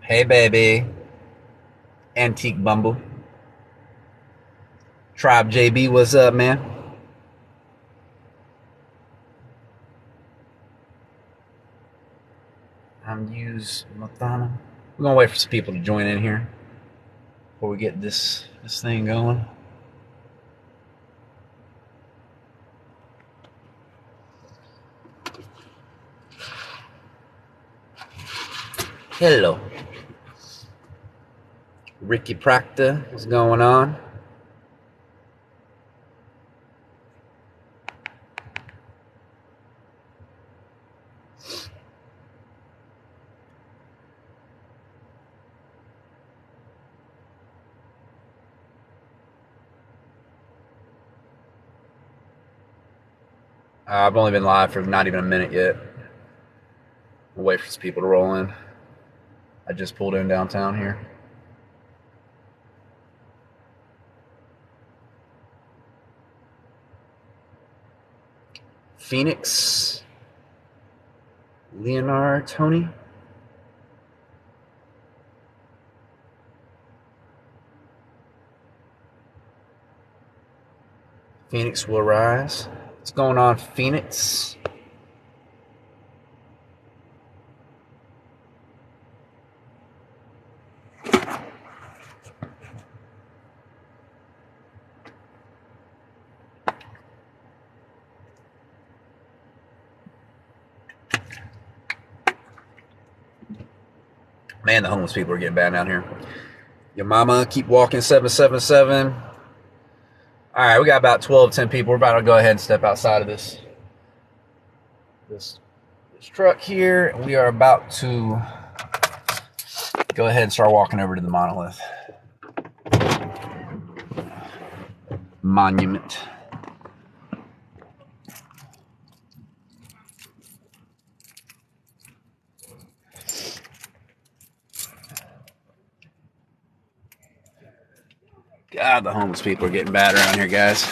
Hey, baby. Antique Bumble. Tribe JB, what's up, man? I'm use Mathana. We're gonna wait for some people to join in here before we get this thing going. Hello. Ricky Proctor, what's going on? I've only been live for not even a minute yet. We'll wait for some people to roll in. I just pulled in downtown here. Phoenix. Leonard, Tony. Phoenix will rise. What's going on, Phoenix? Man, the homeless people are getting bad down here. Your mama, keep walking, 777. All right, we got about 12, 10 people. We're about to go ahead and step outside of this truck here. And we are about to go ahead and start walking over to the monolith. Monument. God, the homeless people are getting bad around here, guys.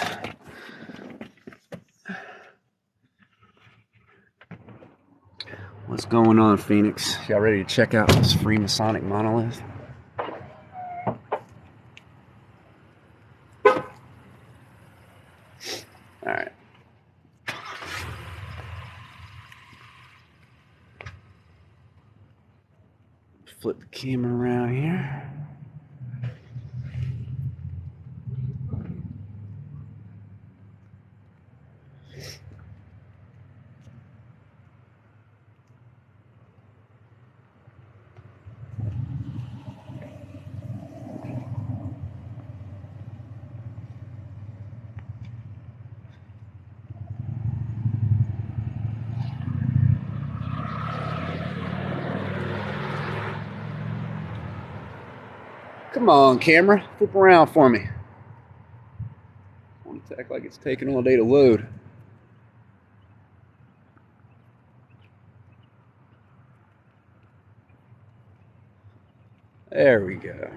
What's going on, Phoenix? Y'all ready to check out this Free Masonic monolith? All right. Flip the camera around here. Come on, camera. Flip around for me. I want it to act like it's taking all day to load. There we go.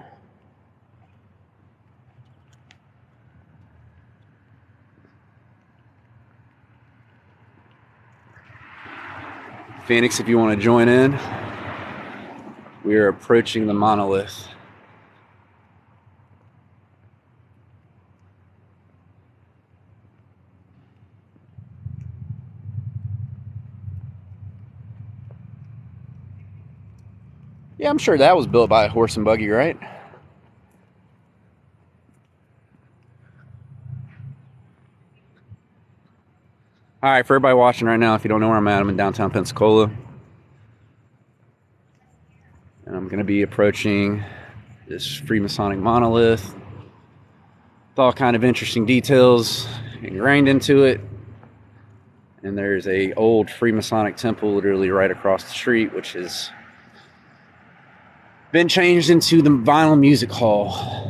Phoenix, if you want to join in, we are approaching the monolith. Yeah, I'm sure that was built by a horse and buggy, right? All right, for everybody watching right now, if you don't know where I'm at, I'm in downtown Pensacola. And I'm going to be approaching this Freemasonic monolith with all kind of interesting details ingrained into it. And there's a old Freemasonic temple literally right across the street, which has been changed into the vinyl music hall.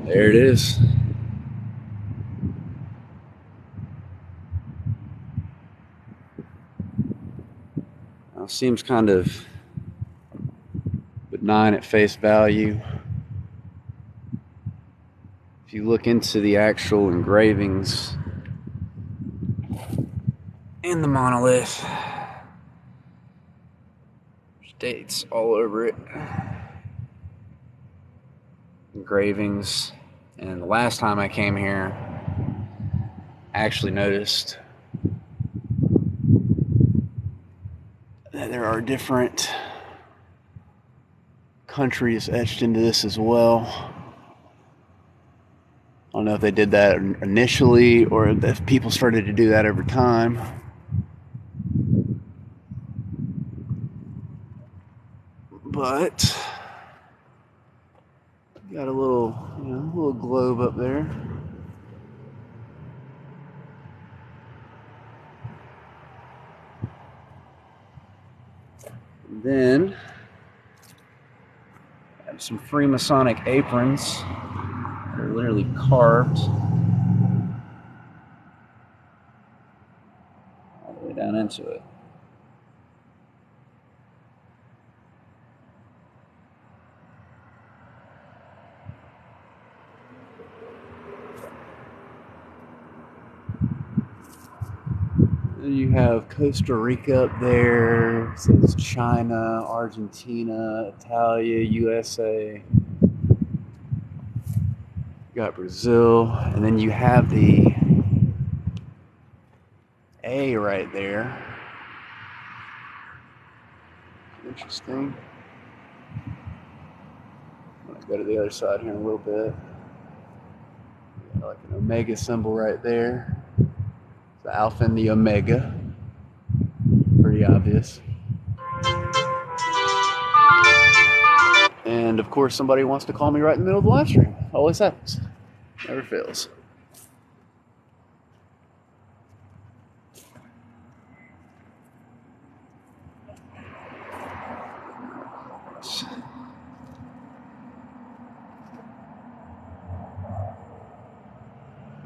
There it is. Now, seems kind of benign at face value. If you look into the actual engravings in the monolith, there's dates all over it. Engravings. And the last time I came here, I actually noticed that there are different countries etched into this as well. I don't know if they did that initially or if people started to do that over time. But got a little globe up there. And then have some Free Masonic aprons. They're literally carved all the way down into it. You have Costa Rica up there. It says China, Argentina, Italia, USA. You got Brazil, and then you have the A right there. Interesting. I'm gonna go to the other side here in a little bit. Got like an Omega symbol right there. The Alpha and the Omega. Pretty obvious. And of course, somebody wants to call me right in the middle of the live stream. Always happens. Never fails.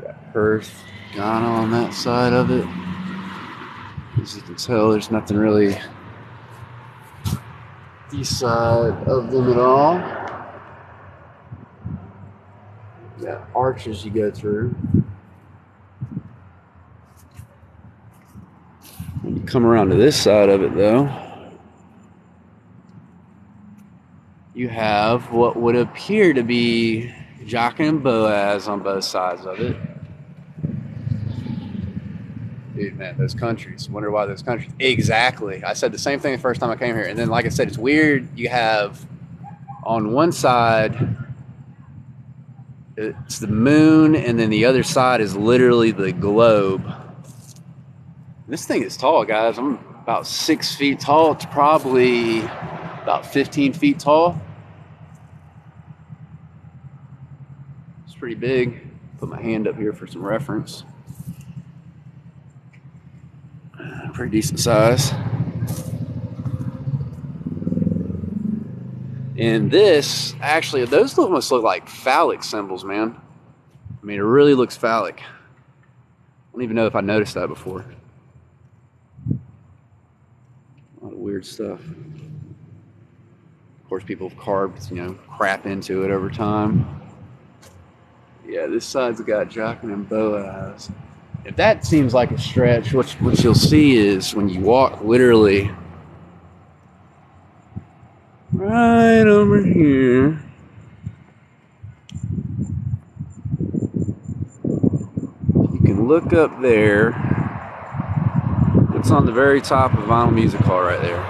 Got Perth, Ghana on that side of it. As you can tell, there's nothing really east side of them at all. You got arches you go through. When you come around to this side of it, though, you have what would appear to be Jachin and Boaz on both sides of it. Dude, man, those countries. Wonder why those countries. Exactly. I said the same thing the first time I came here. And then, like I said, it's weird. You have on one side, it's the moon, and then the other side is literally the globe. This thing is tall, guys. I'm about 6 feet tall. It's probably about 15 feet tall. It's pretty big. Put my hand up here for some reference. Pretty decent size. And this, actually, those almost look like phallic symbols, man. I mean, it really looks phallic. I don't even know if I noticed that before. A lot of weird stuff. Of course, people have carved, crap into it over time. Yeah, this side's got Jachin and Boaz. If that seems like a stretch, what you'll see is when you walk literally right over here, you can look up there. It's on the very top of Vinyl Music Hall right there.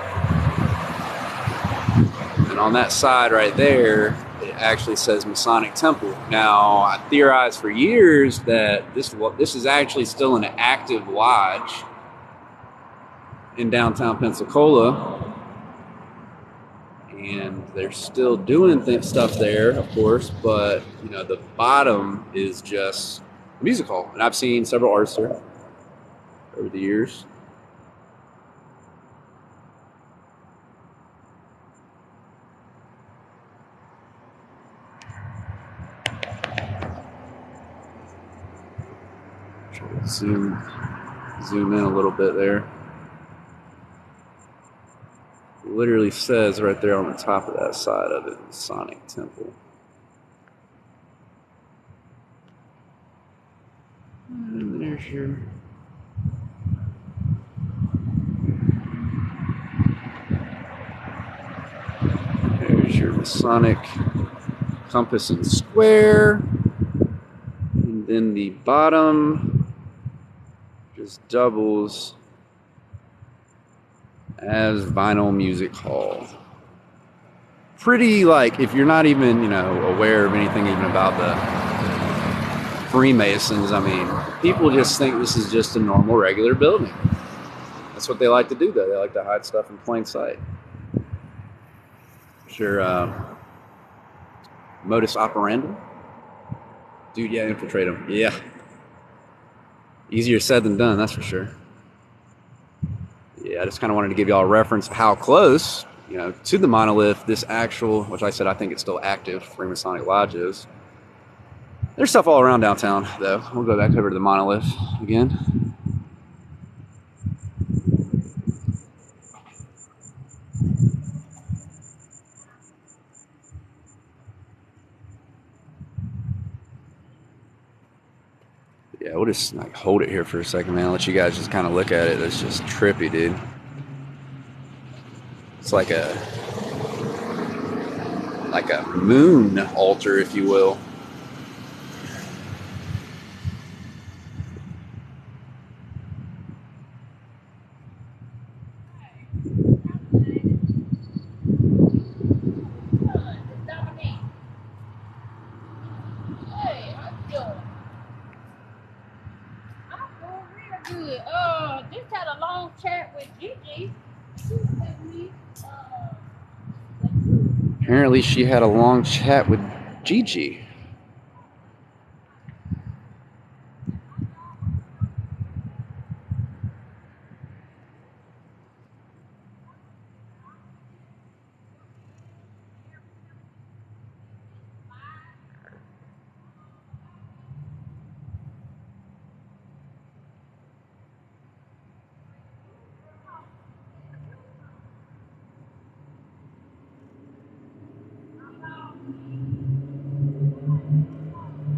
And on that side right there, it actually says Masonic Temple. Now, I theorized for years that this is actually still an active lodge in downtown Pensacola. And they're still doing stuff there, of course, but the bottom is just a music hall. And I've seen several artists there over the years. Zoom in a little bit there. It literally says right there on the top of that side of it, Masonic Temple. And there's your Masonic compass and square. And then the bottom just doubles as Vinyl Music Hall. Pretty, like, if you're not even, aware of anything even about the Freemasons, I mean, people just think this is just a normal, regular building. That's what they like to do, though. They like to hide stuff in plain sight. Sure, modus operandi. Dude, yeah, infiltrate them. Yeah. Easier said than done, that's for sure. Yeah, I just kind of wanted to give y'all a reference of how close, to the monolith, this actual, which I said I think it's still active, Freemasonic Lodge is. There's stuff all around downtown, though. We'll go back over to the monolith again. Yeah, we'll just hold it here for a second, man. Let you guys just kind of look at it. It's just trippy, dude. It's like a moon altar, if you will. Just had a long chat with Gigi. Apparently she had a long chat with Gigi.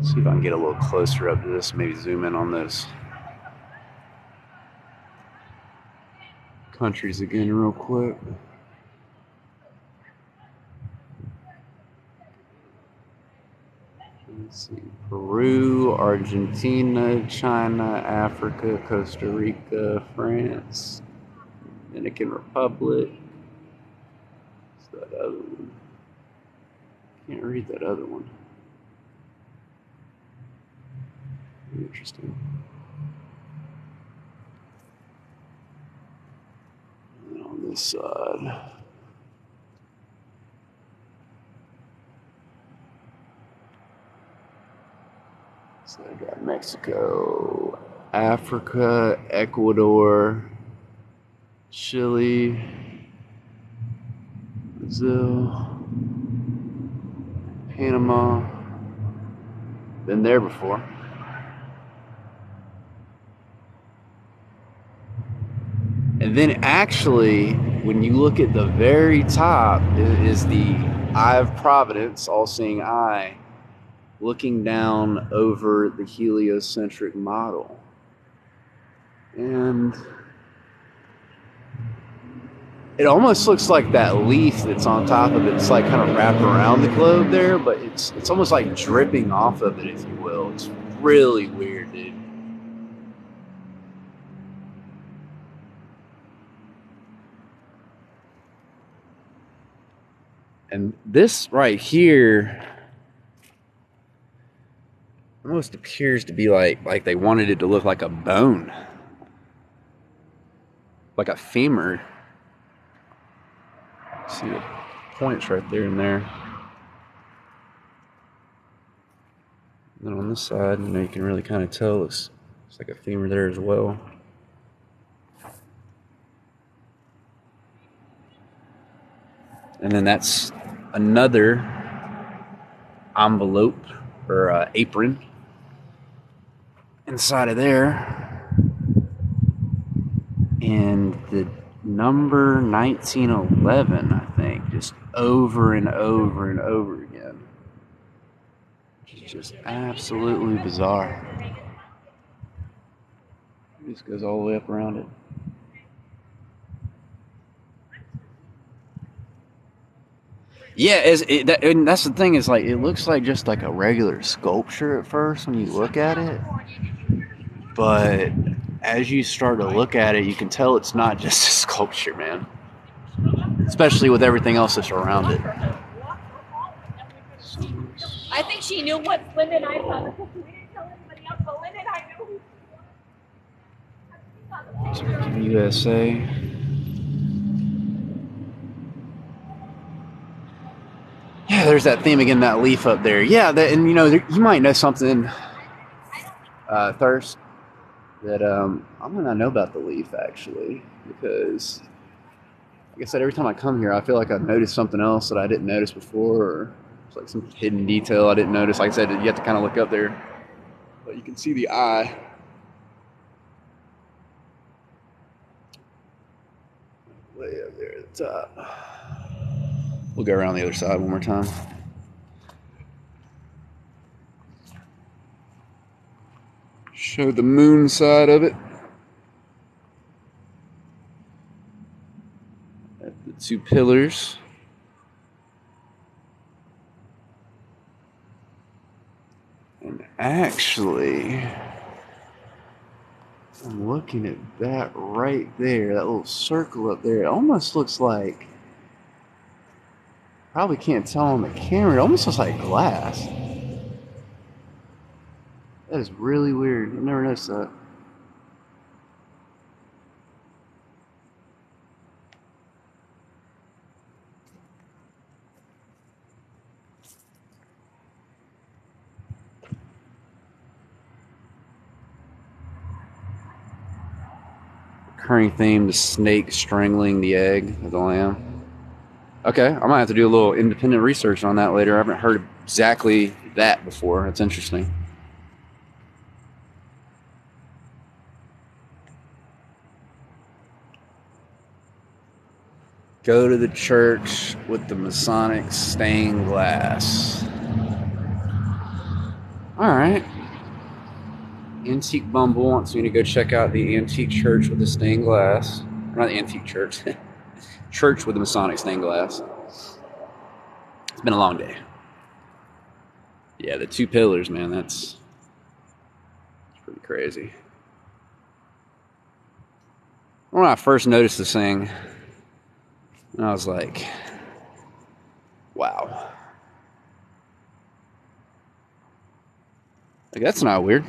See if I can get a little closer up to this, maybe zoom in on those countries again real quick. Let's see, Peru, Argentina, China, Africa, Costa Rica, France, Dominican Republic. What's that other one? Can't read that other one. Interesting. And on this side, so I got Mexico, Africa, Ecuador, Chile, Brazil, Panama. Been there before. And then actually, when you look at the very top, is the Eye of Providence, all-seeing eye, looking down over the heliocentric model. And it almost looks like that leaf that's on top of it. It's like kind of wrapped around the globe there, but it's almost like dripping off of it, if you will. It's really weird, dude. And this right here almost appears to be like they wanted it to look like a bone, like a femur. See the points right there and there. And then on this side, you can really kind of tell it's like a femur there as well. And then that's another envelope or apron. inside of there. And the number 1911, I think, just over and over and over again. Which is just absolutely bizarre. It just goes all the way up around it. Yeah, and that's the thing, is like, it looks like just like a regular sculpture at first when you look at it. But as you start to look at it, you can tell it's not just a sculpture, man. Especially with everything else that's around it. I think she knew what Lynn and I saw. We didn't tell anybody else, but Lynn and I knew. USA. Yeah, there's that theme again, that leaf up there. Yeah, and you know, you might know something, Thirst, that I might not know about the leaf, actually, because, like I said, every time I come here, I feel like I've noticed something else that I didn't notice before, or it's like some hidden detail I didn't notice. Like I said, you have to kind of look up there, but you can see the eye. Way up there at the top. We'll go around the other side one more time. Show the moon side of it. At the two pillars. And actually, I'm looking at that right there, that little circle up there. It almost looks like, probably can't tell on the camera, it almost looks like glass. That is really weird. I've never noticed that. Recurring theme, the snake strangling the egg of the lamb. Okay, I might have to do a little independent research on that later. I haven't heard exactly that before. That's interesting. Go to the church with the Masonic stained glass. Alright. Antique Bumble wants me to go check out the antique church with the stained glass. Not the antique church. Church with the Masonic stained glass. It's been a long day. Yeah, the two pillars, man, that's pretty crazy. When I first noticed this thing, I was like, wow. Like, that's not weird.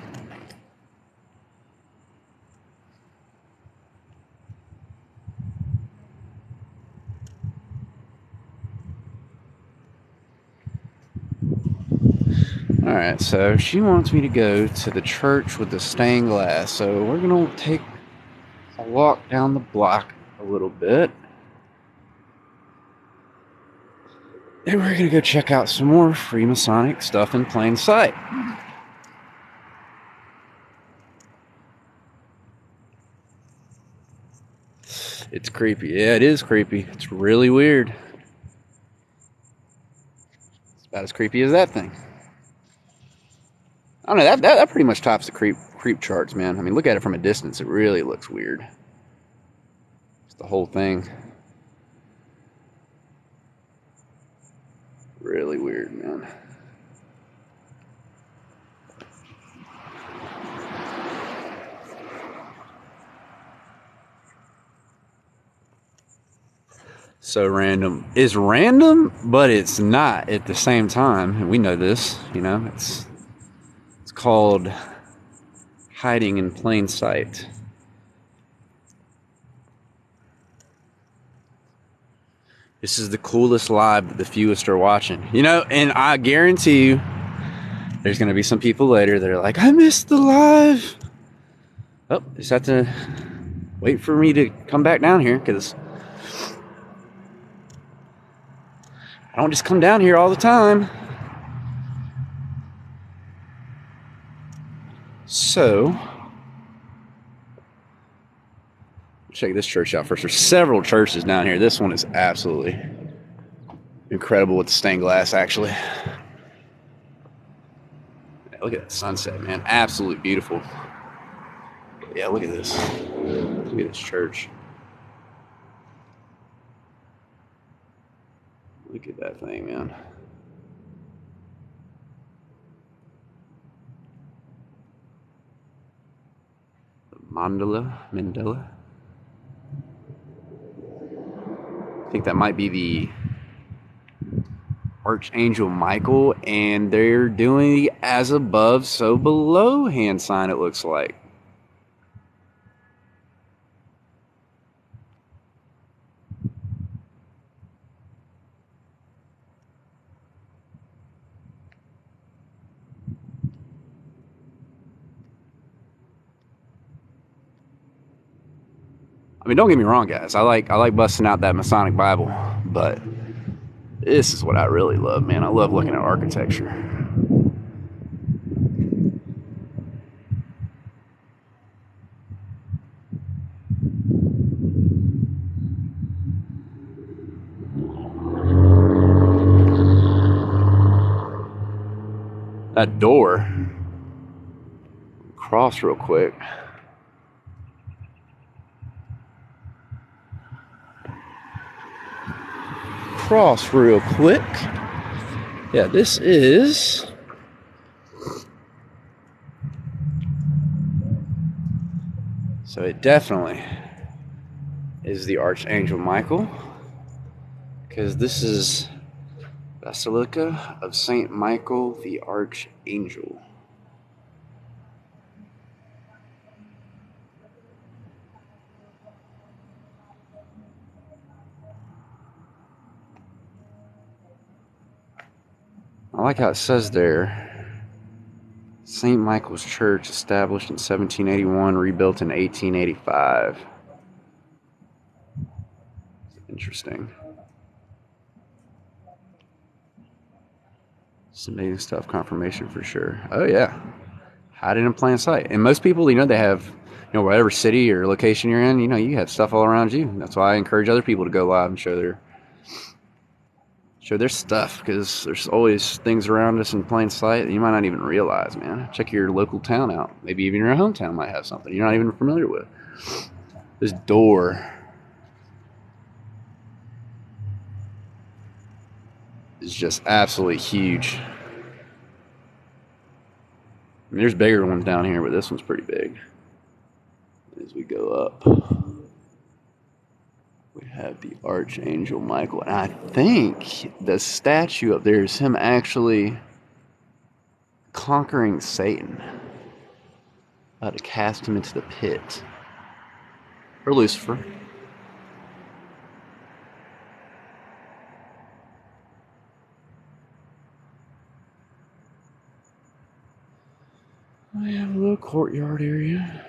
Alright, so she wants me to go to the church with the stained glass. So we're going to take a walk down the block a little bit. And we're going to go check out some more Freemasonic stuff in plain sight. It's creepy. Yeah, it is creepy. It's really weird. It's about as creepy as that thing. I don't know, that pretty much tops the creep charts, man. I mean, look at it from a distance. It really looks weird. It's the whole thing. Really weird, man. So random. It's random, but it's not at the same time. And we know this, you know. It's called hiding in plain sight. This is the coolest live that the fewest are watching. You know, and I guarantee you there's going to be some people later that are like, I missed the live. Oh, just have to wait for me to come back down here, because I don't just come down here all the time. So, check this church out first. There's several churches down here. This one is absolutely incredible with the stained glass, actually. Yeah, look at that sunset, man. Absolutely beautiful. Yeah, look at this. Look at this church. Look at that thing, man. Mandala. I think that might be the Archangel Michael, and they're doing the as above, so below hand sign, it looks like. I mean, don't get me wrong, guys. I like busting out that Masonic Bible, but this is what I really love, man. I love looking at architecture. That door. Cross real quick. Cross real quick. Yeah, this is so it definitely is the Archangel Michael, because this is Basilica of Saint Michael the Archangel. I like how it says there, St. Michael's Church, established in 1781, rebuilt in 1885. Interesting. Some amazing stuff, confirmation for sure. Oh yeah, hiding in plain sight. And most people, they have, whatever city or location you're in, you have stuff all around you. That's why I encourage other people to go live and show their stuff, because there's always things around us in plain sight that you might not even realize, man. Check your local town out. Maybe even your hometown might have something you're not even familiar with. This door is just absolutely huge. I mean, there's bigger ones down here, but this one's pretty big. As we go up, we have the Archangel Michael, and I think the statue up there is him actually conquering Satan, to cast him into the pit, or Lucifer. We have a little courtyard area.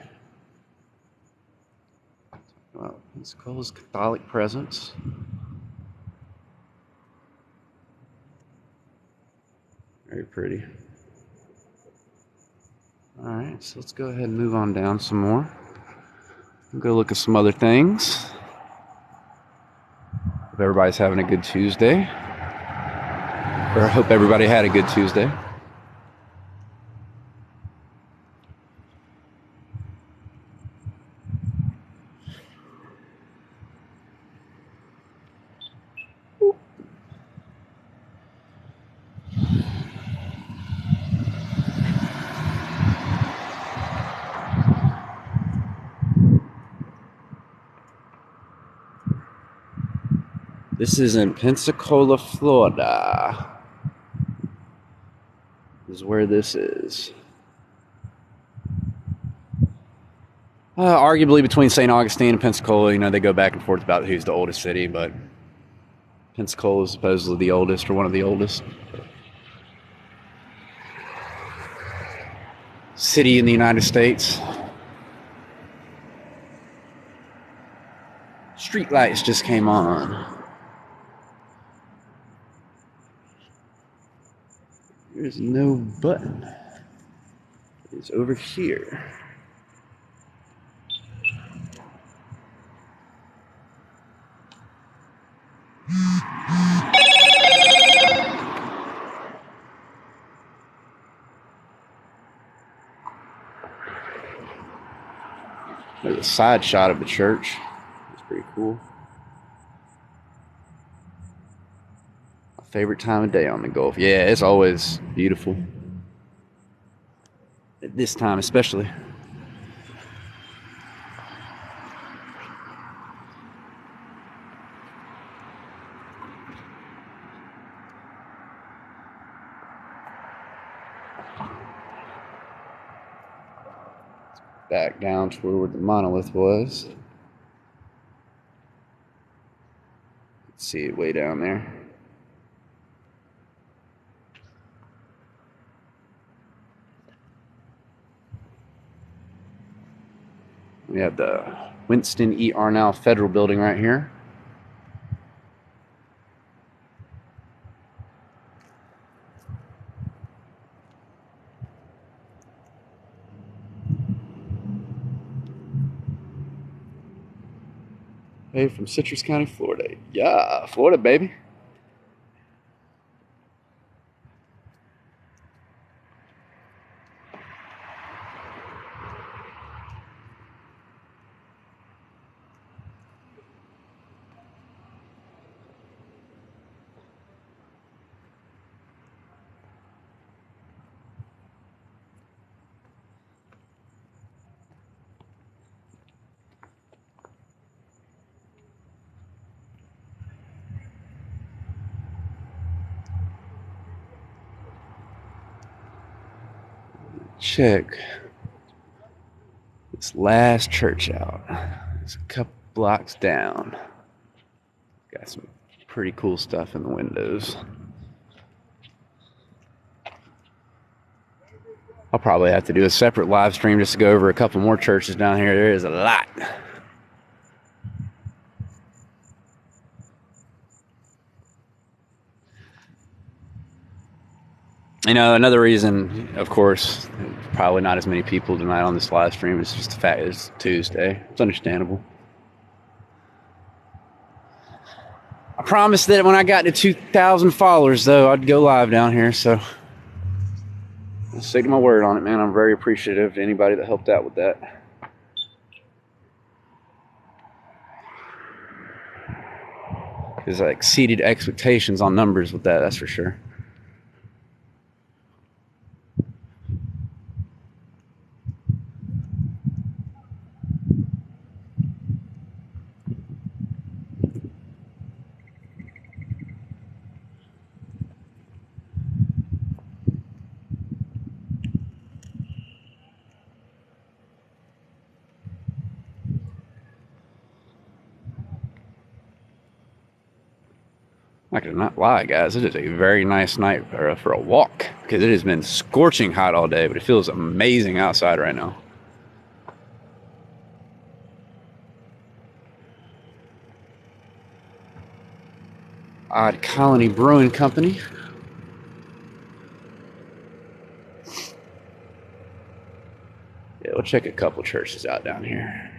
Well, Pensacola's Catholic presence. Very pretty. Alright, so let's go ahead and move on down some more. We'll go look at some other things. Hope everybody's having a good Tuesday. Or I hope everybody had a good Tuesday. This is in Pensacola, Florida. This is where this is. Arguably between St. Augustine and Pensacola, they go back and forth about who's the oldest city, but Pensacola is supposedly the oldest, or one of the oldest city in the United States. Street lights just came on. There's no button. is over here. There's a side shot of the church. It's pretty cool. My favorite time of day on the Gulf. Yeah, it's always beautiful. At this time especially. Back down toward where the monolith was. See it way down there. We have the Winston E. Arnall Federal Building right here. Hey, from Citrus County, Florida. Yeah, Florida, baby. Check this last church out. It's a couple blocks down. Got some pretty cool stuff in the windows. I'll probably have to do a separate live stream just to go over a couple more churches down here. There is a lot. You know, another reason, of course, probably not as many people tonight on this live stream is just the fact that it's Tuesday. It's understandable. I promised that when I got to 2,000 followers, though, I'd go live down here, so I'll stick to my word on it, man. I'm very appreciative to anybody that helped out with that. Because I exceeded expectations on numbers with that, that's for sure. I cannot lie, guys. It is a very nice night for a walk because it has been scorching hot all day, but it feels amazing outside right now. Odd Colony Brewing Company. Yeah, we'll check a couple churches out down here.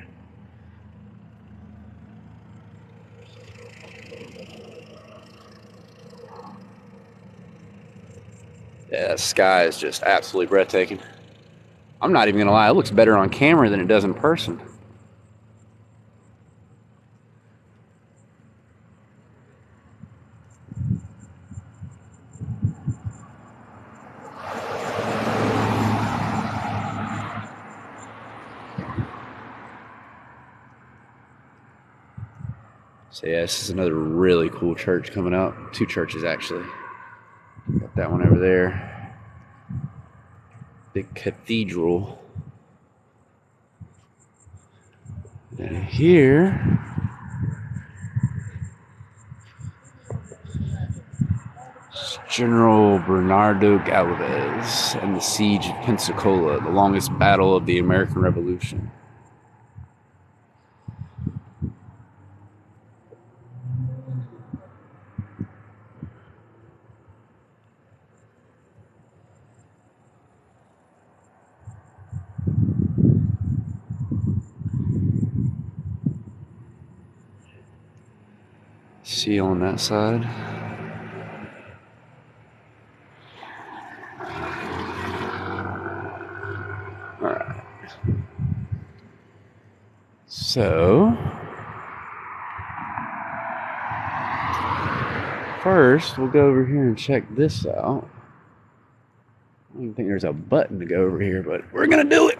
Yeah, the sky is just absolutely breathtaking. I'm not even gonna lie, it looks better on camera than it does in person. So yeah, this is another really cool church coming up. Two churches actually. Got that one over there. Big cathedral. And here, General Bernardo Galvez and the siege of Pensacola, the longest battle of the American Revolution. seal on that side. Alright. So, first we'll go over here and check this out. I don't even think there's a button to go over here, but we're gonna do it.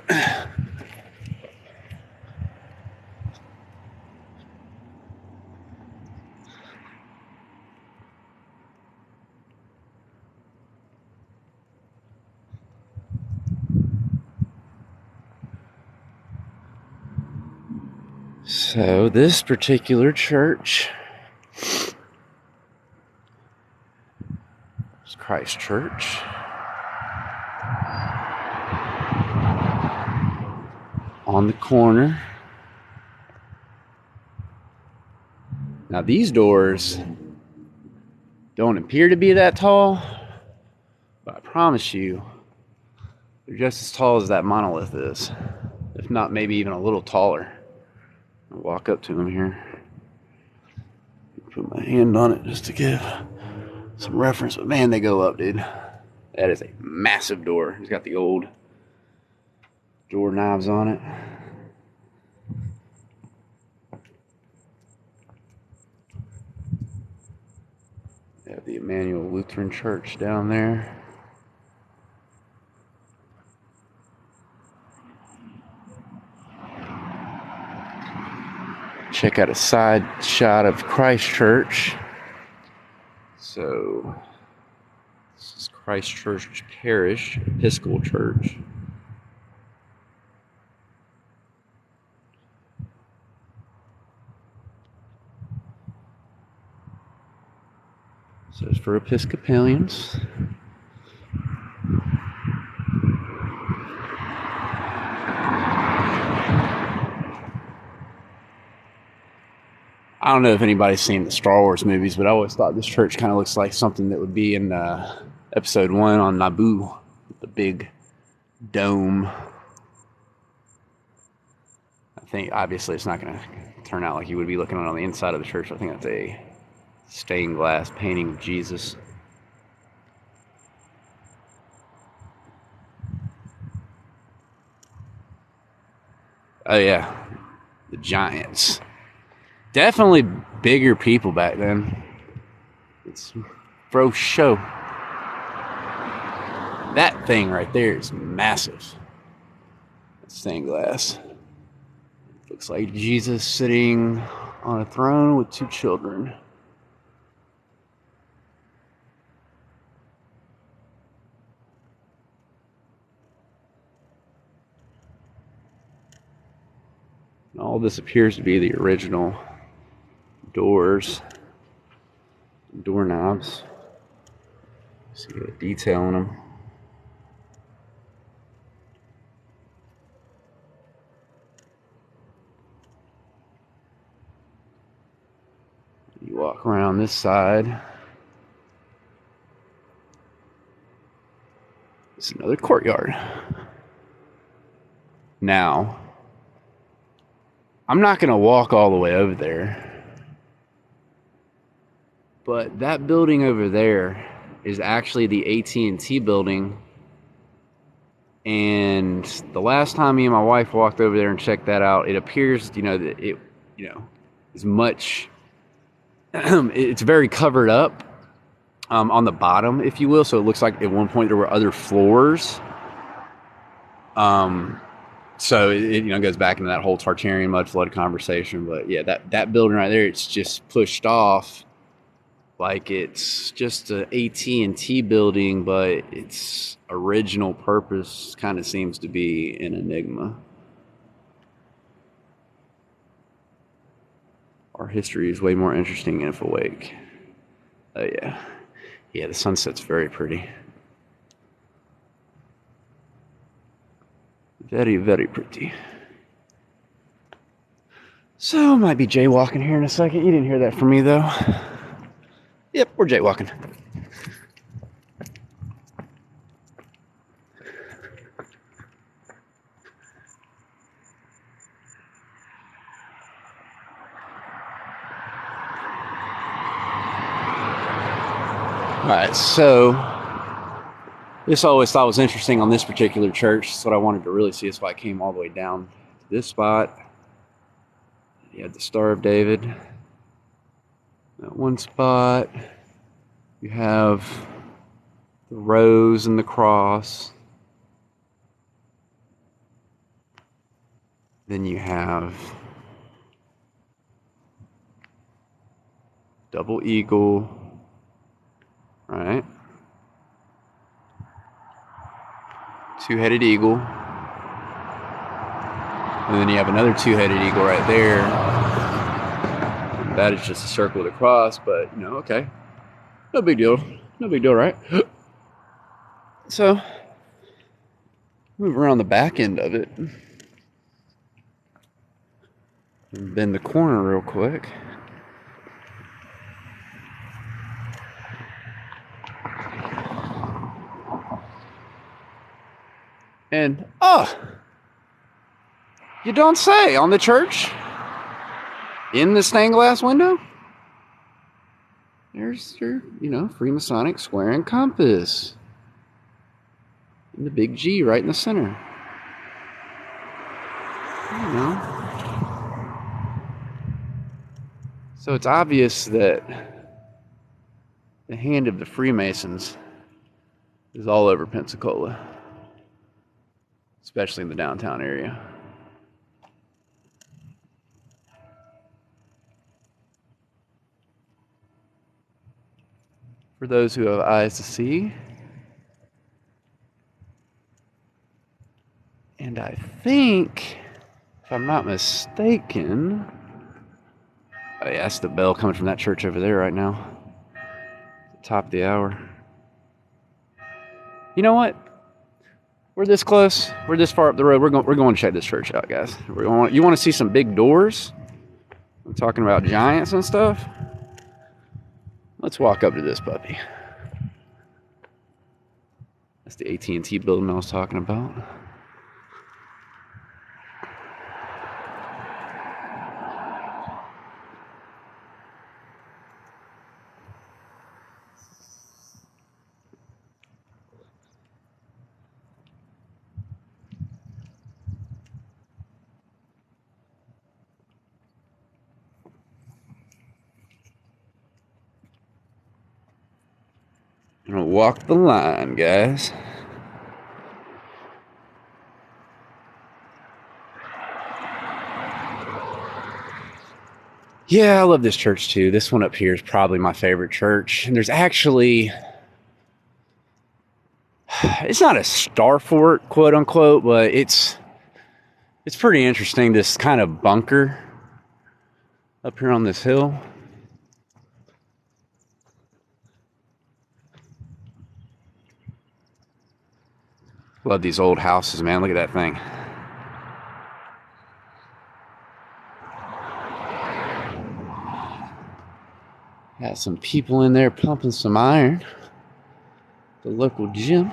So this particular church is Christ Church. On the corner. Now these doors don't appear to be that tall, but I promise you they're just as tall as that monolith is, if not maybe even a little taller. I'll walk up to him here. Put my hand on it just to give some reference, but man, they go up, dude. That is a massive door. He's got the old door knobs on it. They have the Emmanuel Lutheran Church down there. Check out a side shot of Christ Church. So, this is Christ Church Parish, Episcopal Church. So it's for Episcopalians. I don't know if anybody's seen the Star Wars movies, but I always thought this church kind of looks like something that would be in Episode 1 on Naboo, the big dome. I think obviously it's not going to turn out like you would be looking on the inside of the church. I think that's a stained glass painting of Jesus. Oh yeah, the Giants. Definitely bigger people back then. It's bro show. That thing right there is massive. That's stained glass. Looks like Jesus sitting on a throne with two children. And all this appears to be the original doors, doorknobs. See the detail on them. You walk around this side. It's another courtyard. Now, I'm not going to walk all the way over there. But that building over there is actually the AT&T building. And the last time me and my wife walked over there and checked that out, it appears, that it, is much, it's very covered up on the bottom, if you will. So it looks like at one point there were other floors. So it goes back into that whole Tartarian mud flood conversation. But yeah, that building right there, it's just pushed off like it's just an AT&T building, but its original purpose kind of seems to be an enigma. Our history is way more interesting if awake. Oh yeah. Yeah, the sunset's very pretty. Very, very pretty. So, might be jaywalking here in a second. You didn't hear that from me, though. Yep, we're jaywalking. Alright, so this I always thought was interesting on this particular church. That's what I wanted to really see. That's why I came all the way down to this spot. You had the Star of David. That one spot. You have the rose and the cross. Then you have double eagle, right? Two-headed eagle. And then you have another two-headed eagle right there. That is just a circle with a cross, but, you know, okay. No big deal. No big deal, right? So, move around the back end of it. And bend the corner real quick. And, you don't say, on the church, in the stained glass window, there's your, you know, Freemasonic square and compass. And the big G right in the center. You know. So it's obvious that the hand of the Freemasons is all over Pensacola, especially in the downtown area. For those who have eyes to see, and I think, if I'm not mistaken, oh yeah, that's the bell coming from that church over there right now. Top of the hour. You know what? We're this close. We're this far up the road. We're going to check this church out, guys. You want to see some big doors? I'm talking about giants and stuff. Let's walk up to this puppy. That's the AT&T building I was talking about. I'm gonna walk the line, guys. Yeah, I love this church too. This one up here is probably my favorite church. And there's actually, it's not a star fort, quote unquote, but it's pretty interesting. This kind of bunker up here on this hill. Love these old houses, man. Look at that thing. Got some people in there pumping some iron. The local gym.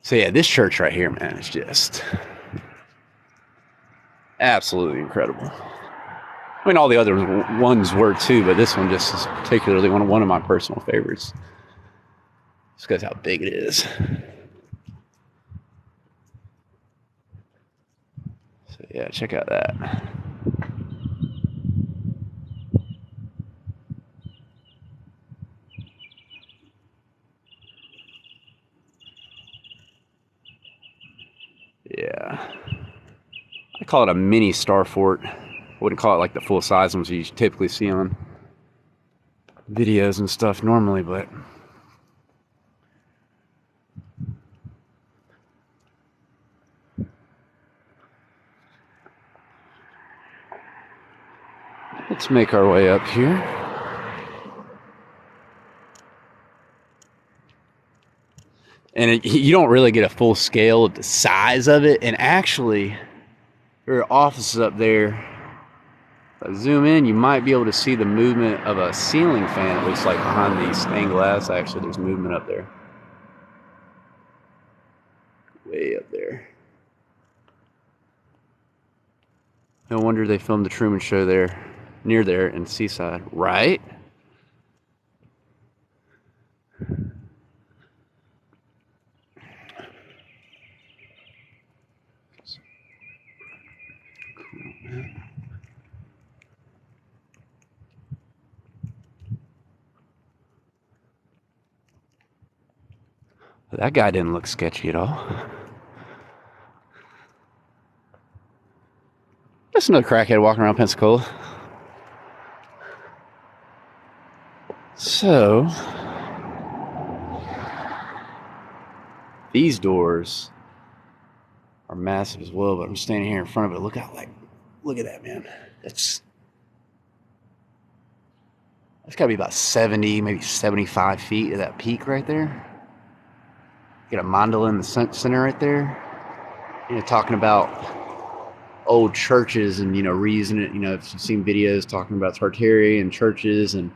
So yeah, this church right here, man, is just absolutely incredible. I mean, all the other ones were too, but this one just is particularly one of my personal favorites. Just because how big it is. So yeah, check out that. Yeah. I call it a mini star fort. I wouldn't call it like the full size ones you typically see on videos and stuff normally, but let's make our way up here. And you don't really get a full scale of the size of it. And actually, there are offices up there. If I zoom in, you might be able to see the movement of a ceiling fan. It looks like behind the stained glass. Actually, there's movement up there. Way up there. No wonder they filmed the Truman Show there, near there in Seaside, right? That guy didn't look sketchy at all. Just another crackhead walking around Pensacola. So, these doors are massive as well, but I'm standing here in front of it. Look out, look at that, man. That's gotta be about 70, maybe 75 feet of that peak right there. Get a mandala in the center right there. You know, talking about old churches and, you know, reason it, you know, if you've seen videos talking about Tartarian churches and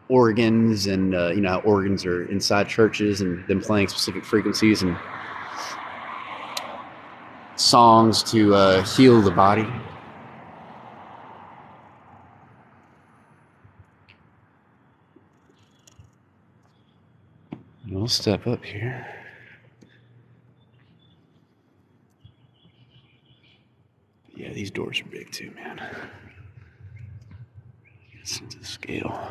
organs and, you know, how organs are inside churches and them playing specific frequencies and songs to heal the body. We'll step up here. Yeah, these doors are big too, man. Sense of scale.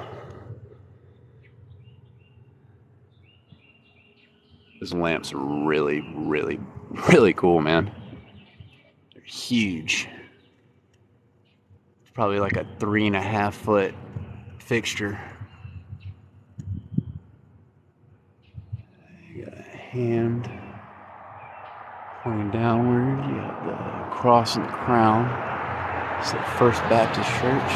Those lamps are really, really, really cool, man. They're huge. It's probably like a 3.5 foot fixture. You got a hand pointing downward. You got the cross and the crown. It's the First Baptist Church.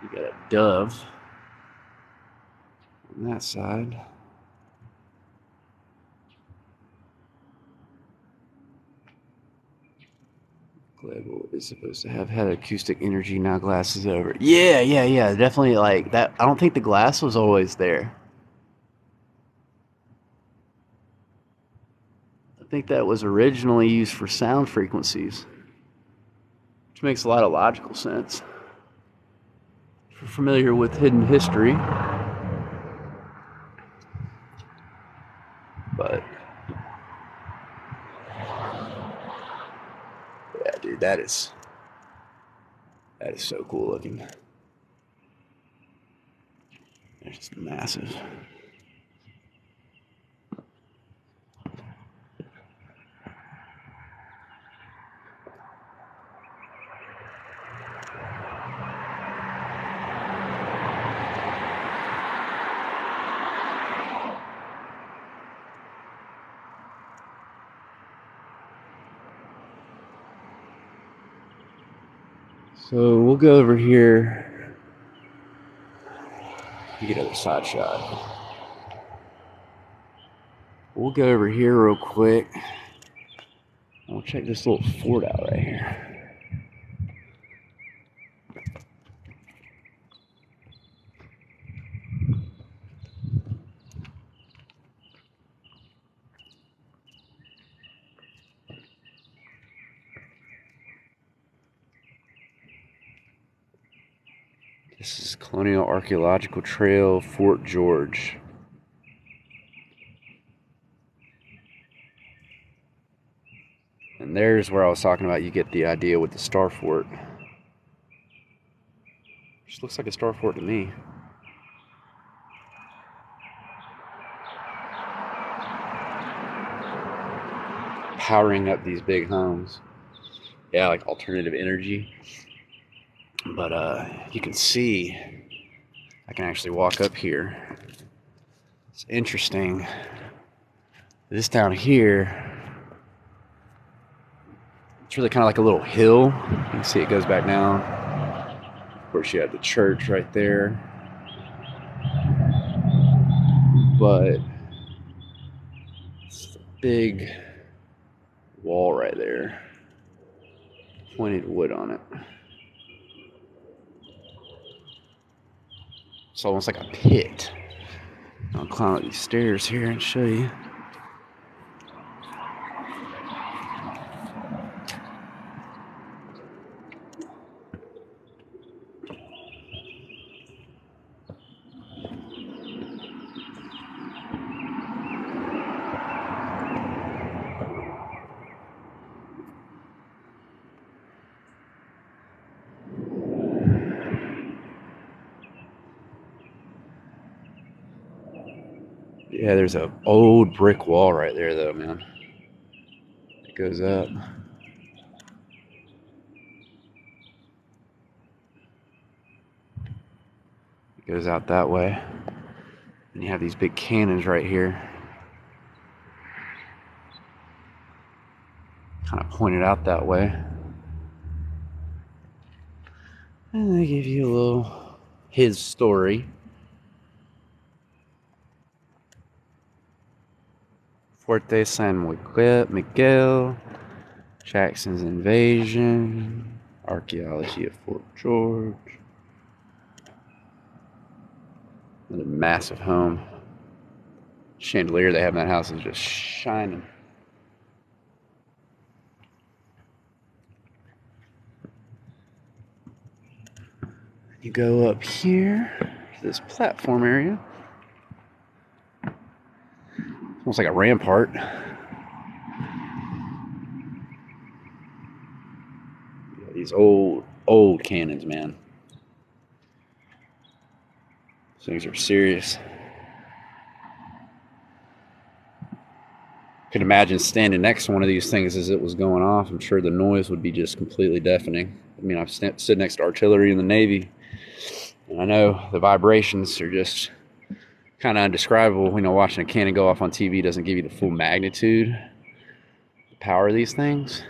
You got a dove on that side. Level is supposed to have had acoustic energy, now glass is over. Yeah, definitely like that. I don't think the glass was always there. I think that was originally used for sound frequencies, which makes a lot of logical sense. If you're familiar with hidden history, but yeah, dude, that is so cool looking. It's just massive. So we'll go over here. You get another side shot. We'll go over here real quick. We'll check this little fort out right here. This is Colonial Archaeological Trail, Fort George. And there's where I was talking about, you get the idea with the Star Fort. Just looks like a Star Fort to me. Powering up these big homes. Yeah, like alternative energy. But you can see, I can actually walk up here. It's interesting. This down here, it's really kind of like a little hill. You can see it goes back down. Of course, you have the church right there. But it's a big wall right there. Pointed wood on it. It's almost like a pit. I'll climb up these stairs here and show you. Yeah, there's an old brick wall right there, though, man. It goes up. It goes out that way. And you have these big cannons right here. Kind of pointed out that way. And they give you a little his story. Fuerte San Miguel, Jackson's invasion, archaeology of Fort George. Another massive home. Chandelier they have in that house is just shining. You go up here to this platform area. Almost like a rampart. These old cannons, man. These things are serious. Could imagine standing next to one of these things as it was going off. I'm sure the noise would be just completely deafening. I mean, I've stood next to artillery in the Navy, and I know the vibrations are just kind of indescribable. You know, watching a cannon go off on TV doesn't give you the full magnitude, the power of these things.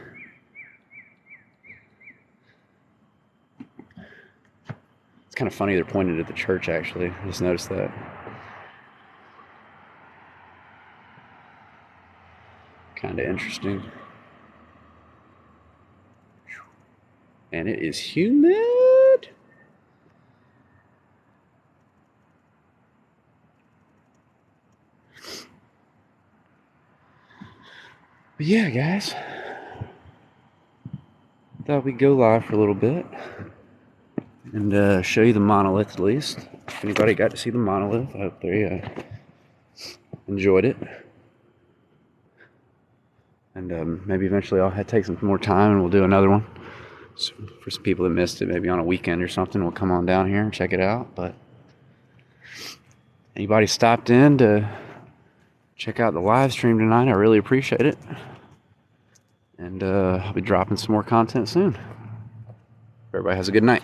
It's kind of funny they're pointed at the church, actually. I just noticed that. Kind of interesting. And it is humid. But yeah, guys. Thought we'd go live for a little bit. And show you the monolith at least. If anybody got to see the monolith, I hope they enjoyed it. And maybe eventually I'll take some more time and we'll do another one. So for some people that missed it, maybe on a weekend or something, we'll come on down here and check it out. But anybody stopped in to check out the live stream tonight, I really appreciate it. And I'll be dropping some more content soon. Everybody has a good night.